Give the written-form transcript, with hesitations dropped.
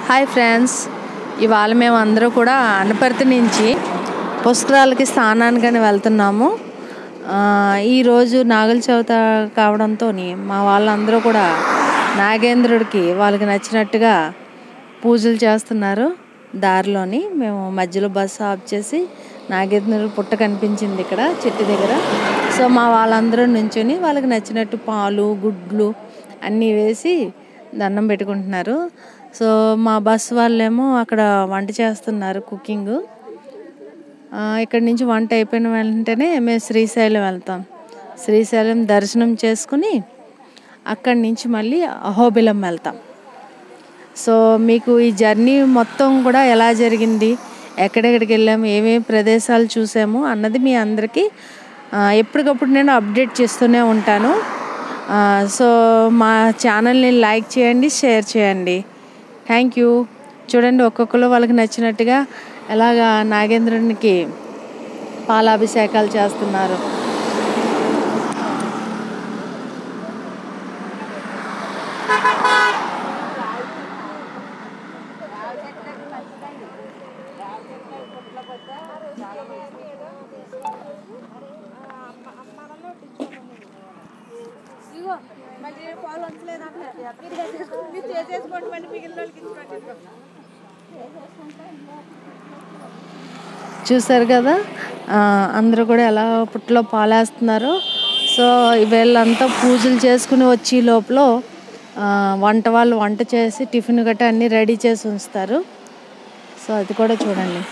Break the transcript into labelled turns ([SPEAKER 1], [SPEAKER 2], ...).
[SPEAKER 1] Hi friends, ఇవాళ మేము అందరూ కూడా అనపర్తి నుంచి పుష్కరాలకి స్నానానికని వెళ్తున్నాము. ఈరోజు నాగుల చవితి కావడంతో మా వాళ్ళందరూ కూడా నాగేంద్రుడికి వాళ్ళకి నచ్చినట్టుగా పూజలు చేస్తున్నారు. దారిలోని మేము మధ్యలో బస్సు ఆఫ్ చేసి నాగేంద్రుడి పుట్ట కనిపించింది ఇక్కడ చెట్టు దగ్గర. సో మా వాళ్ళందరూ నుంచొని వాళ్ళకి నచ్చినట్టు పాలు గుడ్లు అన్నీ వేసి దండం పెట్టుకుంటున్నారు. సో మా బస్సు వాళ్ళేమో అక్కడ వంట చేస్తున్నారు, కుకింగ్. ఇక్కడి నుంచి వంట అయిపోయిన వెంటనే మేము శ్రీశైలం వెళ్తాం. శ్రీశైలం దర్శనం చేసుకుని అక్కడి నుంచి మళ్ళీ అహోబిలం వెళ్తాం. సో మీకు ఈ జర్నీ మొత్తం కూడా ఎలా జరిగింది, ఎక్కడెక్కడికి వెళ్ళాము, ఏమేమి ప్రదేశాలు చూసాము అన్నది మీ అందరికీ ఎప్పటికప్పుడు నేను అప్డేట్ చేస్తూనే ఉంటాను. సో మా ఛానల్ని లైక్ చేయండి, షేర్ చేయండి. Thank you. చూడండి, ఒక్కొక్కరు వాళ్ళకి నచ్చినట్టుగా ఎలాగా నాగేంద్రునికి పాలాభిషేకాలు చేస్తున్నారు. చూసారు కదా, అందరూ కూడా ఎలా పుట్టలో పాలేస్తున్నారు. సో వీళ్ళంతా పూజలు చేసుకుని వచ్చి లోపల వంట చేసి టిఫిన్ గట్రా అన్నీ రెడీ చేసి ఉంచుతారు. సో అది కూడా చూడండి.